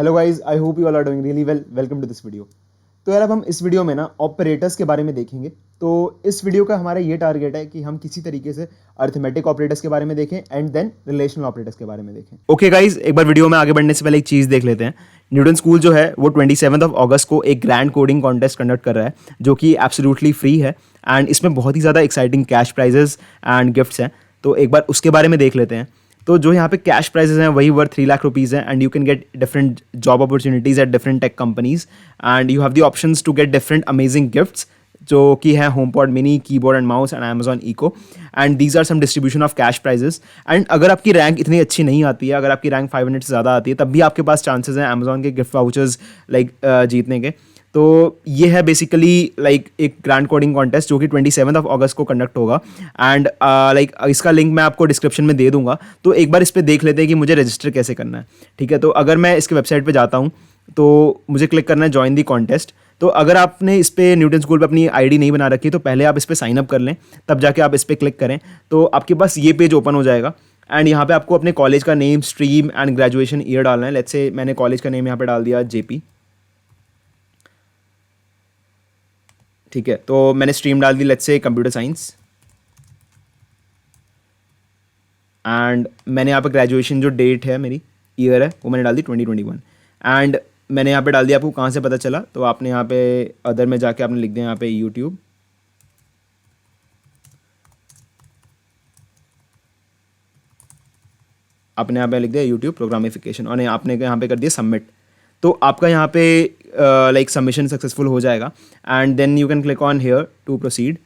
Hello guys, I hope you all are doing really well. Welcome to this video. तो यार अब हम इस वीडियो में ना ऑपरेटर्स के बारे में देखेंगे। तो इस वीडियो का हमारा ये टारगेट है कि हम किसी तरीके से अर्थमेटिक ऑपरेटर्स के बारे में देखें एंड देन रिलेशनल ऑपरेटर्स के बारे में देखें। ओके गाइज, एक बार वीडियो में आगे बढ़ने से पहले एक चीज़ देख लेते हैं। न्यूटन स्कूल जो है वो 27 अगस्त को एक ग्रैंड कोडिंग कॉन्टेस्ट कंडक्ट कर रहा है जो कि एब्सोल्युटली फ्री है एंड इसमें बहुत ही ज़्यादा exciting cash prizes and gifts हैं। तो एक बार उसके बारे में देख लेते हैं। तो जो यहाँ पे कैश प्राइजेस हैं वही वर्थ 3 लाख रुपीज़ हैं and you can get different job opportunities at different tech companies and you have the options to get different amazing gifts जो कि है HomePod mini, keyboard and mouse and Amazon Echo and these are some distribution of cash prizes. And अगर आपकी rank इतनी अच्छी नहीं आती है, अगर आपकी रैंक 500 से ज़्यादा आती है, तब भी आपके पास चांसेस हैं अमेजॉन के गिफ्ट वाउचर्स जीतने के। तो ये है बेसिकली एक ग्रैंड कोडिंग कॉन्टेस्ट जो कि 27 अगस्त को कंडक्ट होगा एंड इसका लिंक मैं आपको डिस्क्रिप्शन में दे दूंगा। तो एक बार इस पर देख लेते हैं कि मुझे रजिस्टर कैसे करना है। ठीक है, तो अगर मैं इसके वेबसाइट पे जाता हूँ तो मुझे क्लिक करना है ज्वाइन दी कॉन्टेस्ट। तो अगर आपने इस पर न्यूटन स्कूल पे अपनी आईडी नहीं बना रखी तो पहले आप इस पर साइन अप कर लें, तब जाके आप इस पर क्लिक करें तो आपके पास ये पेज ओपन हो जाएगा एंड यहाँ पे आपको अपने कॉलेज का name, stream and graduation year डालना है। लेट्स से मैंने कॉलेज का नेम यहाँ पे डाल दिया जेपी। ठीक है, तो मैंने स्ट्रीम डाल दी let's say computer science and मैंने यहाँ पे ग्रेजुएशन जो डेट है मेरी, ईयर है, वो मैंने डाल दी 2021 एंड मैंने यहाँ पे डाल दिया। आपको कहाँ से पता चला? तो आपने यहाँ पे अदर में जाके आपने लिख दिया यहाँ पे यूट्यूब। आपने यहाँ पे लिख दिया यूट्यूब प्रोग्रामिफिकेशन और आपने यहाँ पे कर दिया सबमिट। तो आपका यहाँ पे सबमिशन सक्सेसफुल हो जाएगा and then you can click on here to proceed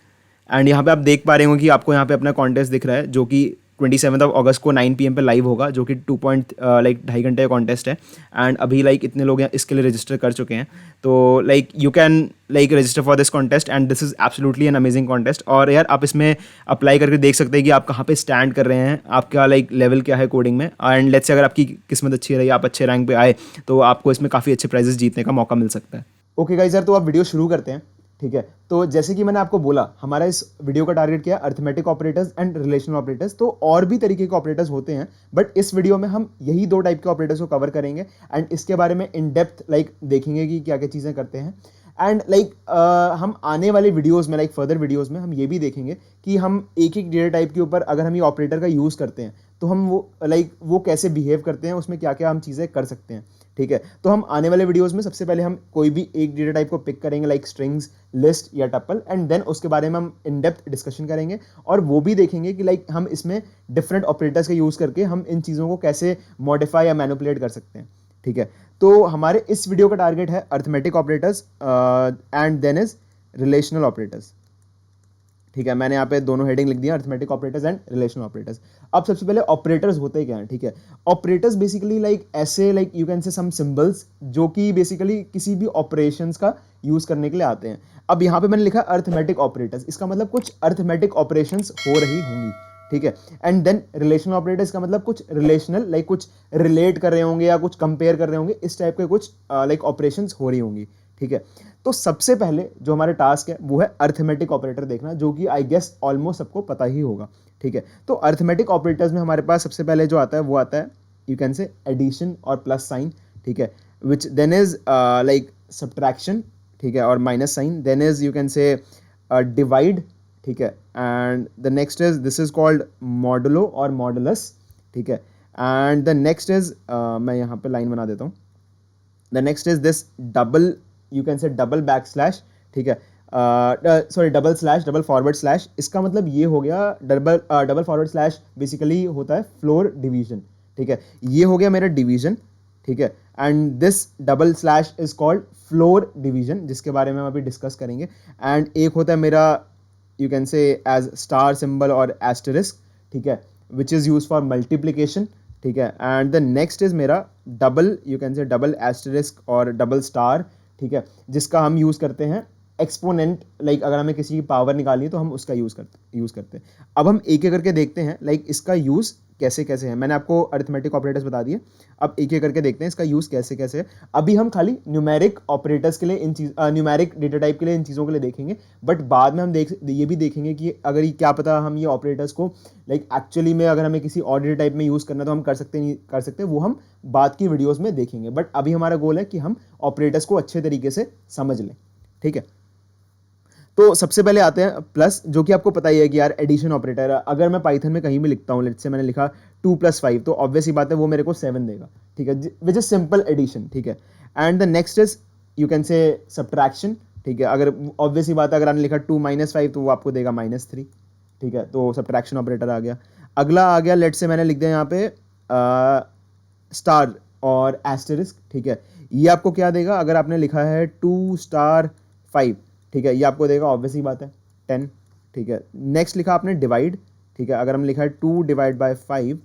and यहाँ पे आप देख पा रहे हो कि आपको यहाँ पे अपना कॉन्टेस्ट दिख रहा है जो कि 27 अगस्त को 9 PM पे लाइव होगा, जो कि 2.5 घंटे का कॉन्टेस्ट है एंड अभी इतने लोग इसके लिए रजिस्टर कर चुके हैं। तो you can register for this contest and this is absolutely an amazing contest. और यार आप इसमें अप्लाई करके देख सकते हैं कि आप कहाँ पे स्टैंड कर रहे हैं, आपका लेवल क्या है कोडिंग में एंड लेट्स से अगर आपकी किस्मत अच्छी रही, आप अच्छे रैंक पे आए तो आपको इसमें काफ़ी अच्छे प्राइजेस जीतने का मौका मिल सकता है। ओके गाइस, यार तो आप वीडियो शुरू करते हैं। ठीक है, तो जैसे कि मैंने आपको बोला हमारा इस वीडियो का टारगेट क्या है, arithmetic operators and relational operators. तो और भी तरीके के ऑपरेटर्स होते हैं बट इस वीडियो में हम यही 2 टाइप के ऑपरेटर्स को कवर करेंगे एंड इसके बारे में इन डेप्थ देखेंगे कि क्या क्या चीज़ें करते हैं एंड हम आने वाले वीडियोस में फर्दर वीडियोस में हम ये भी देखेंगे कि हम एक एक डेटा टाइप के ऊपर अगर हम ये ऑपरेटर का यूज़ करते हैं तो हम वो कैसे बिहेव करते हैं, उसमें क्या क्या हम चीज़ें कर सकते हैं। ठीक है, तो हम आने वाले वीडियोस में सबसे पहले हम कोई भी एक डेटा टाइप को पिक करेंगे स्ट्रिंग्स, लिस्ट या टपल एंड देन उसके बारे में हम इन डेप्थ डिस्कशन करेंगे और वो भी देखेंगे कि हम इसमें डिफरेंट ऑपरेटर्स का यूज़ करके हम इन चीज़ों को कैसे मॉडिफाई या मैनिपुलेट कर सकते हैं। ठीक है, तो हमारे इस वीडियो का टारगेट है arithmetic operators and then is relational operators. ठीक है, मैंने यहाँ पे दोनों हेडिंग लिख दिया, arithmetic operators and relational operators. अब सबसे पहले ऑपरेटर्स होते क्या हैं? ठीक है, ऑपरेटर्स बेसिकली ऐसे you can say some symbols जो कि बेसिकली किसी भी ऑपरेशंस का यूज करने के लिए आते हैं। अब यहाँ पे मैंने लिखा अर्थमेटिक ऑपरेटर्स, इसका मतलब कुछ अर्थमेटिक ऑपरेशंस हो रही होंगी। ठीक है, एंड देन रिलेशनल ऑपरेटर्स का मतलब कुछ रिलेशनल कुछ रिलेट कर रहे होंगे या कुछ कंपेयर कर रहे होंगे, इस टाइप के कुछ ऑपरेशंस हो रही होंगी। ठीक है, तो सबसे पहले जो हमारे टास्क है वो है अर्थमेटिक ऑपरेटर देखना, जो कि आई गेस ऑलमोस्ट सबको पता ही होगा। ठीक है, तो अर्थमेटिक ऑपरेटर्स में हमारे पास सबसे पहले जो आता है वो आता है यू कैन से एडिशन और प्लस साइन। ठीक है, विच देन इज सब्ट्रैक्शन। ठीक है, और minus sign. Then is you can say divide. ठीक है, and the next is this is called modulo और मॉडुलस। ठीक है, एंड द नेक्स्ट इज मैं यहाँ पे लाइन बना देता हूँ। The next is this double, you can say double back slash. ठीक है, sorry double slash, double forward slash. इसका मतलब ये हो गया डबल फॉरवर्ड स्लैश बेसिकली होता है फ्लोर डिवीजन। ठीक है, ये हो गया मेरा डिवीजन। ठीक है, and this double slash is called floor division, जिसके बारे में हम अभी डिस्कस करेंगे। एंड एक होता है मेरा you can say as star symbol और एस्टरिस्क। ठीक है, which is use for multiplication. ठीक है, एंड द नेक्स्ट इज मेरा double, you can say double asterisk और डबल स्टार। ठीक है, जिसका हम यूज़ करते हैं एक्सपोनेंट, अगर हमें किसी की पावर निकालनी है तो हम उसका यूज़ करते हैं। अब हम एक एक करके देखते हैं इसका यूज़ कैसे कैसे है। मैंने आपको अरिथमेटिक ऑपरेटर्स बता दिए, अब एक एक करके देखते हैं इसका यूज़ कैसे कैसे है। अभी हम खाली न्यूमेरिक ऑपरेटर्स के लिए इन चीज़ न्यूमेरिक डेटा टाइप के लिए इन चीज़ों के लिए देखेंगे, बट बाद में हम ये भी देखेंगे कि अगर क्या पता हम ये ऑपरेटर्स को लाइक एक्चुअली में अगर हमें किसी और डेटा टाइप में यूज़ करना तो हम कर सकते नहीं कर सकते, वो हम बाद की वीडियोज़ में देखेंगे। बट अभी हमारा गोल है कि हम ऑपरेटर्स को अच्छे तरीके से समझ लें, ठीक है। तो सबसे पहले आते हैं प्लस, जो कि आपको पता ही है कि यार एडिशन ऑपरेटर है। अगर मैं पाइथन में कहीं भी लिखता हूँ, लेट्स से मैंने लिखा 2 + 5, तो ऑब्वियस ही बात है वो मेरे को 7 देगा, ठीक है, विच इज सिंपल एडिशन, ठीक है। And the next is you can से सब्ट्रैक्शन, ठीक है। अगर ऑब्वियस ही बात है, अगर आपने लिखा 2 - 5 तो वो आपको देगा -3, ठीक है, तो सब्ट्रैक्शन ऑपरेटर आ गया। अगला आ गया, लेट्स से मैंने लिख दिया यहाँ पे स्टार और एस्टेरिस्क, ठीक है। ये आपको क्या देगा, अगर आपने लिखा है 2 * 5, ठीक है, ये आपको देगा ऑब्वियस ही बात है 10, ठीक है। नेक्स्ट लिखा आपने डिवाइड, ठीक है, अगर हम लिखा है 2 / 5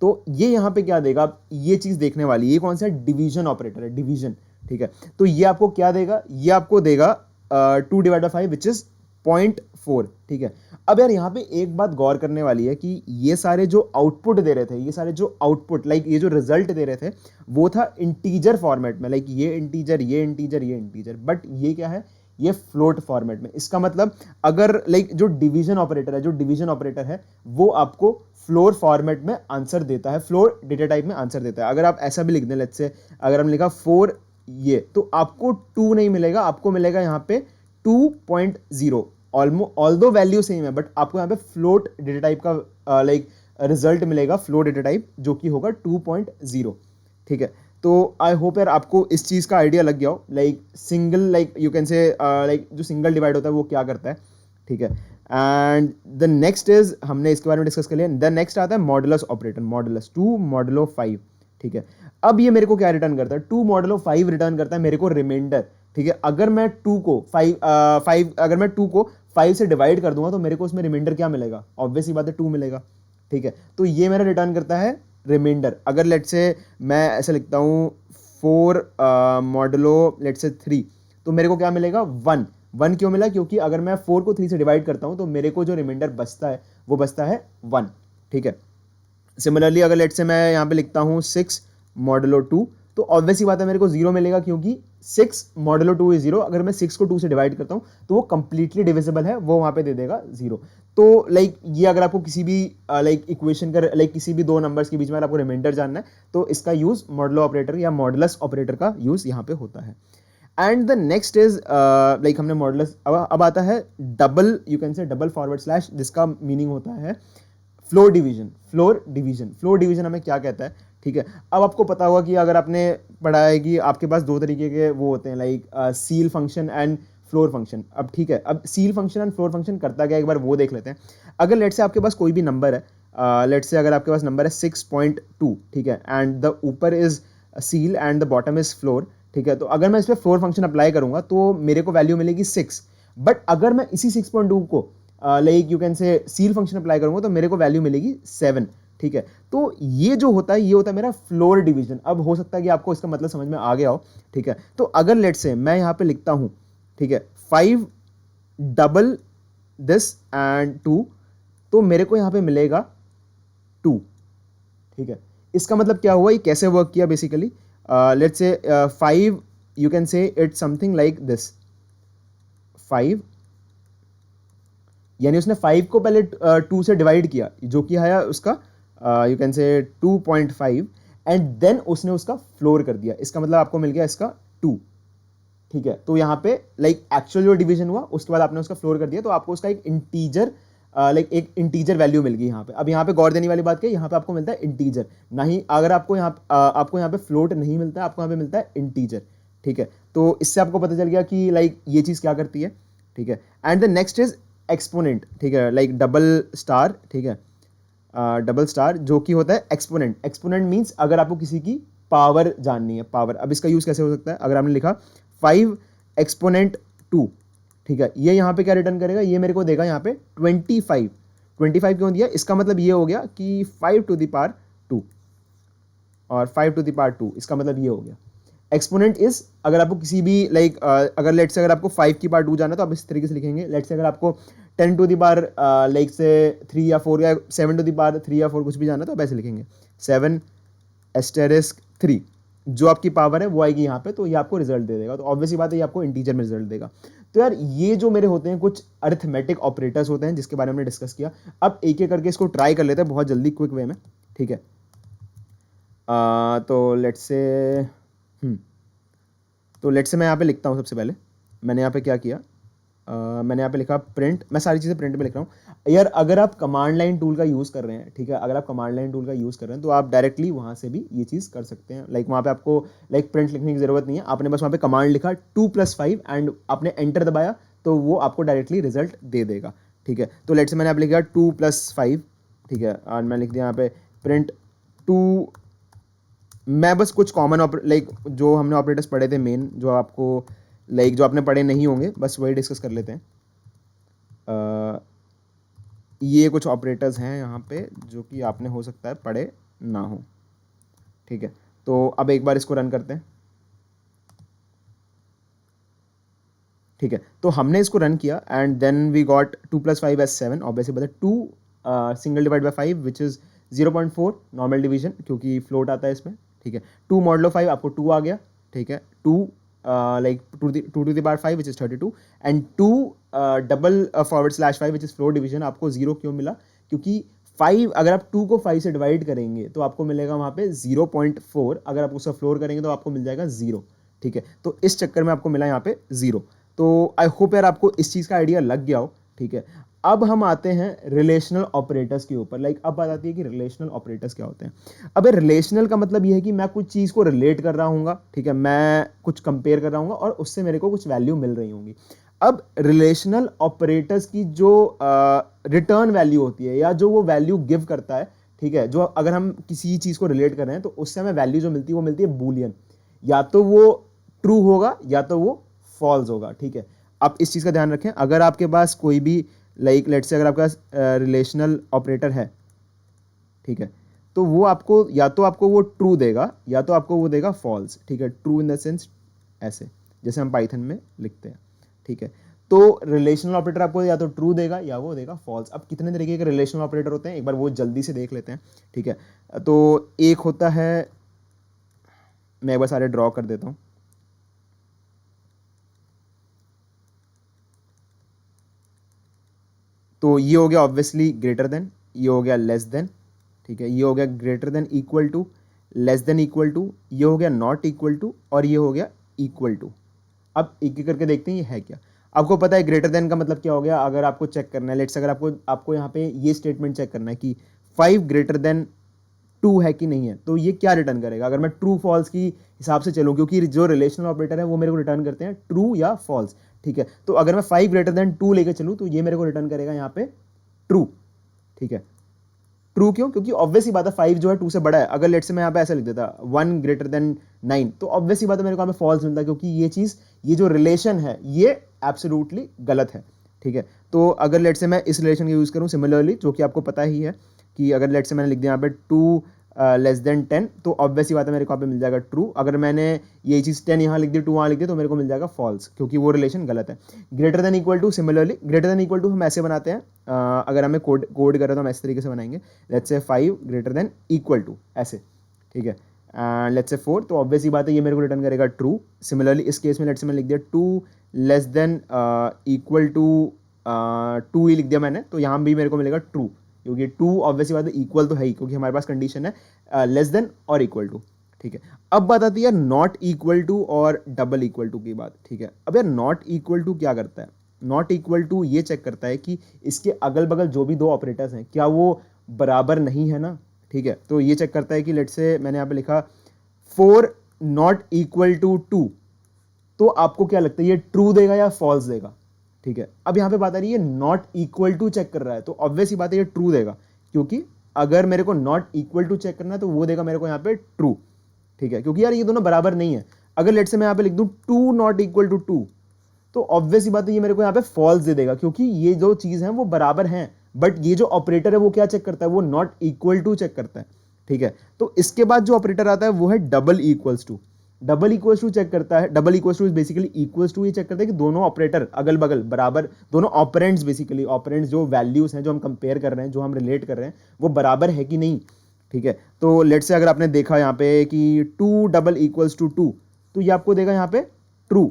तो ये यहाँ पे क्या देगा, आप ये चीज़ देखने वाली, ये कौन सा डिवीजन ऑपरेटर है, डिवीजन, ठीक है। तो ये आपको क्या देगा, ये आपको देगा 2 / 5 विच इज 0.4, ठीक है। अब यार यहाँ पे एक बात गौर करने वाली है कि ये सारे जो आउटपुट दे रहे थे, ये सारे जो आउटपुट लाइक ये जो रिजल्ट दे रहे थे वो था इंटीजर फॉर्मेट में, लाइक ये इंटीजर, ये इंटीजर, ये इंटीजर, बट ये क्या है, ये फ्लोट फॉर्मेट में। इसका मतलब अगर लाइक जो डिवीजन ऑपरेटर है वो आपको फ्लोर फॉर्मेट में आंसर देता है, फ्लोर डेटा टाइप में आंसर देता है। अगर आप ऐसा भी लिख दें, लेट्स से अगर हम लिखा 4 ये, तो आपको 2 नहीं मिलेगा, आपको मिलेगा यहाँ पे 2.0, ऑल्दो वैल्यू सेम है, बट आपको यहाँ पे फ्लोट डेटा टाइप का लाइक रिजल्ट मिलेगा, फ्लोट डेटा टाइप, जो कि होगा 2.0, ठीक है। तो आई होप यार आपको इस चीज़ का आइडिया लग गया हो, like single like you can से लाइक जो सिंगल डिवाइड होता है वो क्या करता है, ठीक है। एंड द नेक्स्ट इज, हमने इसके बारे में डिस्कस कर लिया। द नेक्स्ट आता है मॉडुलस ऑपरेटर, मॉडुलस 2 मॉडुलो 5, ठीक है। अब ये मेरे को क्या रिटर्न करता है, 2 मॉडुलो 5 रिटर्न करता है मेरे को रिमाइंडर, ठीक है। अगर मैं 2 को 5 से डिवाइड कर दूंगा तो मेरे को उसमें रिमाइंडर क्या मिलेगा, ऑब्वियस ही बात है 2 मिलेगा, ठीक है। तो ये मेरा रिटर्न करता है रिमाइंडर। अगर लेट से मैं ऐसे लिखता हूँ 4 मॉडुलो लेट से 3, तो मेरे को क्या मिलेगा 1 क्यों मिला, क्योंकि अगर मैं 4 को 3 से डिवाइड करता हूँ तो मेरे को जो रिमाइंडर बचता है वो बचता है 1, ठीक है। सिमिलरली अगर लेट से मैं यहाँ पे लिखता हूँ 6 मॉडुलो 2, तो ऑब्वियस ही बात है मेरे को 0 मिलेगा, क्योंकि 6 मॉडुलो 2 इज 0। अगर मैं 6 को 2 से डिवाइड करता हूँ तो वो कंप्लीटली डिविजिबल है, वो वहाँ पे दे देगा 0। तो लाइक ये अगर आपको किसी भी लाइक इक्वेशन का लाइक किसी भी दो नंबर्स के बीच में अगर आपको रिमाइंडर जानना है तो इसका यूज़ मॉडुलो ऑपरेटर या मॉडुलस ऑपरेटर का यूज़ यहाँ पे होता है। And the next is like हमने मॉडुलस, अब आता है double, you can say double forward slash, जिसका मीनिंग होता है फ्लोर डिवीजन हमें क्या कहता है, ठीक है। अब आपको पता होगा कि अगर आपने पढ़ा है कि आपके पास दो तरीके के वो होते हैं, like seal function and floor function. अब ठीक है, अब seal function and floor function करता क्या, एक बार वो देख लेते हैं। अगर लेट से आपके पास कोई भी नंबर है, लेट से अगर आपके पास नंबर है 6.2, ठीक है, एंड द ऊपर is seal and the bottom is floor, ठीक है। तो अगर मैं इस पर फ्लोर फंक्शन अप्लाई करूंगा तो मेरे को वैल्यू मिलेगी 6, बट अगर मैं इसी 6.2 को लाइक यू कैन से सील फंक्शन अप्लाई करूंगा तो मेरे को वैल्यू मिलेगी 7, ठीक है। तो ये जो होता है ये होता है मेरा फ्लोर डिवीजन। अब हो सकता है कि आपको इसका मतलब समझ में आ गया हो, ठीक है। तो अगर लेट से मैं यहाँ पे लिखता हूँ, ठीक है, 5 डबल दिस एंड 2, तो मेरे को यहाँ पे मिलेगा 2, ठीक है। इसका मतलब क्या हुआ, ये कैसे वर्क किया basically, let's say 5 you can से इट्स समथिंग लाइक दिस 5, यानी उसने 5 को पहले 2 से डिवाइड किया, जो कि आया उसका यू कैन से 2.5, एंड देन उसने उसका फ्लोर कर दिया। इसका मतलब आपको मिल गया इसका 2, ठीक है। तो यहाँ पे लाइक एक्चुअल जो डिवीजन हुआ उसके बाद आपने उसका फ्लोर कर दिया, तो आपको उसका एक इंटीजर लाइक एक इंटीजर वैल्यू मिल गई यहाँ पे। अब यहाँ पे गौर देने वाली बात क्या है, यहाँ पे आपको मिलता है इंटीजर, नहीं अगर आपको यहाँ पे फ्लोट नहीं मिलता है, आपको यहाँ पे मिलता है इंटीजर, ठीक है। तो इससे आपको पता चल गया कि लाइक ये चीज़ क्या करती है, ठीक है। And the next is exponent, ठीक है, लाइक डबल स्टार, ठीक है, डबल स्टार जो कि होता है एक्सपोनेंट। एक्सपोनेंट मीन्स अगर आपको किसी की पावर जाननी है, पावर। अब इसका यूज़ कैसे हो सकता है, अगर आपने लिखा 5 एक्सपोनेंट 2, ठीक है, ये यहाँ पे क्या रिटर्न करेगा, ये मेरे को देगा यहाँ पे 25 क्यों दिया, इसका मतलब ये हो गया कि 5 to the power 2 और 5 to the power 2, इसका मतलब ये हो गया। एक्सपोनेंट इज अगर आपको किसी भी लाइक अगर लेट से अगर आपको 5 की पावर 2 जाना है तो आप इस तरीके से लिखेंगे। लेट से अगर आपको 10 टू द पावर लाइक से 3 या 4 या 7 टू द पावर 3 या 4 कुछ भी जाना तो आप ऐसे लिखेंगे 7 एस्टेरिस्क 3 जो आपकी पावर है वो आएगी यहाँ पे, तो ये आपको रिजल्ट दे देगा। तो ऑब्वियसली बात है ये आपको इंटीजर में रिजल्ट देगा। तो यार ये जो मेरे होते हैं कुछ अरिथमेटिक ऑपरेटर्स होते हैं जिसके बारे में डिस्कस किया। अब एक एक करके इसको ट्राई कर लेते हैं बहुत जल्दी क्विक वे में, ठीक है। तो लेट्स से मैं यहाँ पे लिखता हूँ। सबसे पहले मैंने यहाँ पे क्या किया, मैंने यहाँ पे लिखा प्रिंट, मैं सारी चीज़ें प्रिंट में लिख रहा हूँ यार। अगर आप कमांड लाइन टूल का यूज़ कर रहे हैं, ठीक है, अगर आप कमांड लाइन टूल का यूज़ कर रहे हैं तो आप डायरेक्टली वहाँ से भी ये चीज़ कर सकते हैं। लाइक वहाँ पे आपको प्रिंट लिखने की ज़रूरत नहीं है, आपने बस वहाँ पे कमांड लिखा 2+5 एंड आपने एंटर दबाया तो वो आपको डायरेक्टली रिजल्ट दे देगा, ठीक है। तो लेट्स से मैंने आप लिखा 2+5, ठीक है, और मैं लिख दिया यहाँ पे प्रिंट 2। मैं बस कुछ कॉमन जो हमने ऑपरेटर्स पढ़े थे मेन, जो आपको जो आपने पढ़े नहीं होंगे बस वही डिस्कस कर लेते हैं। ये कुछ ऑपरेटर्स हैं यहाँ पे जो कि आपने हो सकता है पढ़े ना हो, ठीक है। तो अब एक बार इसको रन करते हैं, ठीक है। तो हमने इसको रन किया and then we got 2+5 as 7। Obviously बता 2 single divide by 5 which is 0.4 normal division क्योंकि फ्लोट आता है इसमें, ठीक है। 2 मॉडलो 5 आपको 2 आ गया, ठीक है। 2 2 to the power 5 which is 32 and 2 $/5 which is float division आपको 0 क्यों मिला, क्योंकि 5 अगर आप 2 को 5 से डिवाइड करेंगे तो आपको मिलेगा वहाँ पे 0.4, अगर आप उसका फ्लोर करेंगे तो आपको मिल जाएगा 0, ठीक है। तो इस चक्कर में आपको मिला यहाँ पे 0। तो आई होप यार आपको इस चीज़ का आइडिया लग गया हो, ठीक है। अब हम आते हैं रिलेशनल ऑपरेटर्स के ऊपर। अब बात आती है कि रिलेशनल ऑपरेटर्स क्या होते हैं। अब रिलेशनल का मतलब ये है कि मैं कुछ चीज़ को रिलेट कर रहा हूँगा, ठीक है, मैं कुछ कंपेयर कर रहा हूँगा और उससे मेरे को कुछ वैल्यू मिल रही होंगी। अब रिलेशनल ऑपरेटर्स की जो रिटर्न वैल्यू होती है या जो वो वैल्यू गिव करता है, ठीक है, जो अगर हम किसी चीज़ को रिलेट कर रहे हैं तो उससे हमें वैल्यू जो मिलती है वो मिलती है बूलियन, या तो वो ट्रू होगा या तो वो फॉल्स होगा, ठीक है। आप इस चीज़ का ध्यान रखें। अगर आपके पास कोई भी लेट्स से अगर आपका रिलेशनल ऑपरेटर है, ठीक है, तो वो आपको या तो आपको वो ट्रू देगा या तो आपको वो देगा फॉल्स, ठीक है। ट्रू इन द सेंस ऐसे जैसे हम पाइथन में लिखते हैं, ठीक है। तो रिलेशनल ऑपरेटर आपको या तो ट्रू देगा या वो देगा फॉल्स। अब कितने तरीके के रिलेशनल ऑपरेटर होते हैं एक बार वो जल्दी से देख लेते हैं, ठीक है। तो एक होता है, मैं एक बार सारे ड्रॉ कर देता हूँ। तो ये हो गया ऑब्वियसली ग्रेटर देन, ये हो गया लेस देन, ठीक है, ये हो गया greater than equal to, less than equal to, ये हो गया नॉट इक्वल टू और ये हो गया इक्वल टू। अब एक एक करके देखते हैं ये है क्या। आपको पता है ग्रेटर देन का मतलब क्या हो गया। अगर आपको चेक करना है, लेट्स अगर आपको यहाँ पे ये स्टेटमेंट चेक करना है कि 5 ग्रेटर देन 2 है कि नहीं है, तो ये क्या रिटर्न करेगा। अगर मैं ट्रू फॉल्स की हिसाब से चलूँ, क्योंकि जो रिलेशनल ऑपरेटर है वो मेरे को रिटर्न करते हैं ट्रू या फॉल्स, ठीक है। तो अगर मैं 5 ग्रेटर देन 2 लेके चलूँ तो ये मेरे को रिटर्न करेगा यहाँ पे ट्रू, ठीक है। ट्रू क्यों, क्योंकि ऑब्वियस ही बात है 5 जो है 2 से बड़ा है। अगर लेट्स से मैं यहाँ पे ऐसा लिख देता 1 ग्रेटर देन 9 तो ऑब्वियस ही बात है मेरे को यहाँ पे फॉल्स मिलता, क्योंकि ये चीज़, ये जो रिलेशन है ये एब्सोल्युटली गलत है, ठीक है। तो अगर लेट्स से मैं इस रिलेशन का यूज़ करूँ सिमिलरली, जो कि आपको पता ही है कि अगर लेट्स से मैंने लिख दिया यहाँ पे 2 लेस देन 10 तो ऑब्वियस ही बात है मेरे को यहाँ पे मिल जाएगा ट्रू। अगर मैंने ये चीज़ 10 यहाँ लिख दी 2 वहाँ लिख दी तो मेरे को मिल जाएगा फॉल्स, क्योंकि वो रिलेशन गलत है। Greater than equal to, similarly greater than equal to हम ऐसे बनाते हैं, अगर हमें कोड कर रहे तो हम ऐसे तरीके से बनाएंगे। Let's say 5 greater than equal to ऐसे, ठीक है, लेट्स से 4 तो ऑब्वियस ही बात है ये मेरे को रिटर्न करेगा ट्रू। सिमिलरली इस केस में लेट्स से मैं लिख दिया 2 लेस देन इक्वल टू 2 ही लिख दिया मैंने, तो यहाँ भी मेरे को मिलेगा ट्रू, क्योंकि 2 ऑब्वियसली बात है इक्वल तो है ही, क्योंकि हमारे पास कंडीशन है लेस देन और इक्वल टू, ठीक है। अब बात आती है नॉट इक्वल टू और डबल इक्वल टू की बात, ठीक है। अब यार नॉट इक्वल टू क्या करता है। नॉट इक्वल टू ये चेक करता है कि इसके अगल बगल जो भी दो ऑपरेटर्स हैं क्या वो बराबर नहीं है ना, ठीक है। तो ये चेक करता है कि लेट्स से मैंने यहाँ पे लिखा 4 नॉट इक्वल टू 2, तो आपको क्या लगता है ये ट्रू देगा या फॉल्स देगा, ठीक है। अब यहाँ पे बात आ रही है नॉट इक्वल टू चेक कर रहा है, तो ऑब्वियस ही बात है ये ट्रू देगा, क्योंकि अगर मेरे को नॉट इक्वल टू चेक करना है तो वो देगा मेरे को यहाँ पे ट्रू, ठीक है, क्योंकि यार ये दोनों बराबर नहीं है। अगर लेट्स से मैं यहाँ पे लिख दूँ 2 नॉट इक्वल टू 2 तो ऑब्वियस ही बात है ये मेरे को यहाँ पे फॉल्स दे देगा, क्योंकि ये जो चीज़ है वो बराबर हैं, बट ये जो ऑपरेटर है वो क्या चेक करता है, वो नॉट इक्वल टू चेक करता है, ठीक है। तो इसके बाद जो ऑपरेटर आता है वो है double equals to. Double equals to check करता है, double equals to is basically equals to, ये चेक करता है कि दोनों ऑपरेटर अगल बगल बराबर, दोनों ऑपरेंड्स बेसिकली, ऑपरेंड्स जो वैल्यूज हैं जो हम कंपेयर कर रहे हैं, जो हम रिलेट कर रहे हैं, वो बराबर है कि नहीं, ठीक है। तो लेट्स से अगर आपने देखा यहाँ पे कि 2 डबल इक्वल्स टू 2, तो ये आपको देगा यहाँ पे ट्रू,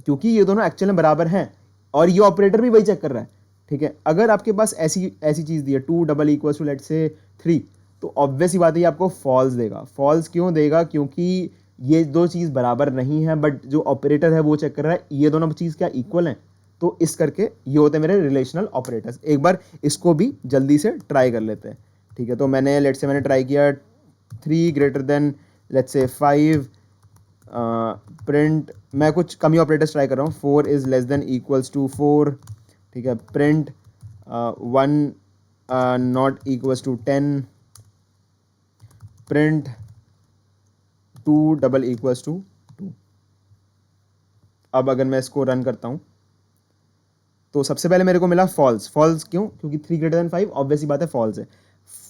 क्योंकि ये दोनों एक्चुअल में बराबर हैं और ये ऑपरेटर भी वही चेक कर रहा है, ठीक है। अगर आपके पास ऐसी ऐसी चीज़ दी है 2 double equals to let's say 3, तो ऑब्वियस ही बात है ये आपको फॉल्स देगा। फॉल्स क्यों देगा? क्योंकि ये दो चीज़ बराबर नहीं है, बट जो ऑपरेटर है वो चेक कर रहा है ये दोनों चीज़ क्या इक्वल हैं। तो इस करके ये होते हैं मेरे रिलेशनल ऑपरेटर्स। एक बार इसको भी जल्दी से ट्राई कर लेते हैं, ठीक है। तो मैंने लेट्स से मैंने ट्राई किया 3 greater than let's say 5, print, मैं कुछ कमी ऑपरेटर्स ट्राई कर रहा हूँ, 4 is less than equals to 4, ठीक है। Print 1 not equals to 10, print 2 double equals to 2। अब अगर मैं इसको रन करता हूँ तो सबसे पहले मेरे को मिला फॉल्स। फॉल्स क्यों? क्योंकि 3 ग्रेटर देन 5, ऑब्वियस ही बात है फॉल्स है।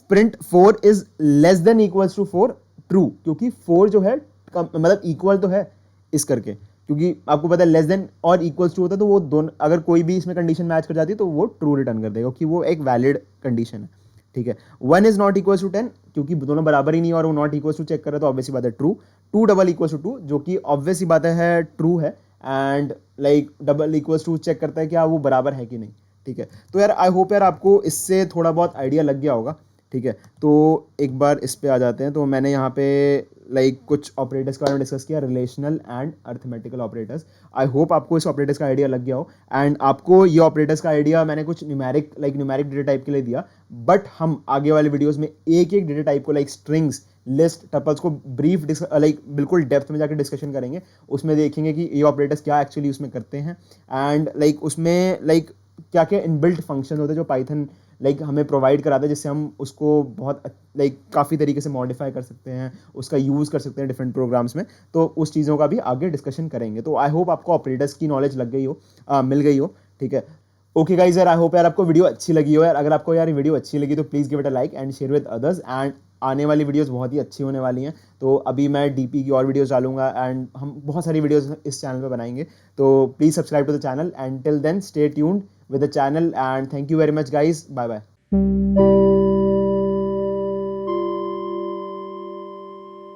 Print 4 is less than equals to 4, true, क्योंकि 4 जो है मतलब इक्वल तो है इस करके, क्योंकि आपको पता है लेस देन और इक्वल्स टू होता है तो वो दोनों अगर कोई भी इसमें कंडीशन मैच कर जाती है तो वो ट्रू रिटर्न कर देगा, क्योंकि वो एक वैलिड कंडीशन है, ठीक है। 1 इज नॉट इक्वल्स टू 10, क्योंकि दोनों बराबर ही नहीं है और वो नॉट इक्वल्स टू चेक कर रहा है तो ऑब्वियस बात है ट्रू। 2 डबल इक्वल्स टू 2, जो कि ऑब्वियस ही बात है ट्रू है, and like double equals to check करता है क्या वो बराबर है कि नहीं, ठीक है। तो यार आई होप यार आपको इससे थोड़ा बहुत आइडिया लग गया होगा, ठीक है। तो एक बार इस पे आ जाते हैं। तो मैंने यहाँ पे लाइक कुछ ऑपरेटर्स के बारे में डिस्कस किया, relational and arithmetical operators. I hope आपको इस ऑपरेटर्स का आइडिया लग गया हो, एंड आपको ये ऑपरेटर्स का आइडिया मैंने कुछ न्यूमेरिक डेटा टाइप के लिए दिया, बट हम आगे वाले वीडियोस में एक एक डेटा टाइप को लाइक स्ट्रिंग्स, लिस्ट, टपल्स को ब्रीफ लाइक बिल्कुल डेप्थ में जाकर डिस्कशन करेंगे। उसमें देखेंगे कि ये ऑपरेटर्स क्या एक्चुअली उसमें करते हैं, एंड लाइक उसमें लाइक क्या क्या इनबिल्ट फंक्शन होते हैं जो पाइथन लाइक हमें प्रोवाइड कराता है, जिससे हम उसको बहुत लाइक काफ़ी तरीके से मॉडिफाई कर सकते हैं, उसका यूज़ कर सकते हैं डिफरेंट प्रोग्राम्स में। तो उस चीज़ों का भी आगे डिस्कशन करेंगे। तो आई होप आपको ऑपरेटर्स की नॉलेज लग गई हो, मिल गई हो, ठीक है। ओके गाइज, यार आई होप यार आपको वीडियो अच्छी लगी हो। यार अगर आपको यार वीडियो अच्छी लगी तो please give it a like and share with others, and आने वाली वीडियोस बहुत ही अच्छी होने वाली हैं। तो अभी मैं डीपी की और वीडियोस डालूंगा एंड हम बहुत सारी वीडियोस इस चैनल पे बनाएंगे। तो please subscribe to the channel and till then stay tuned with the channel, and thank you very much guys, bye bye।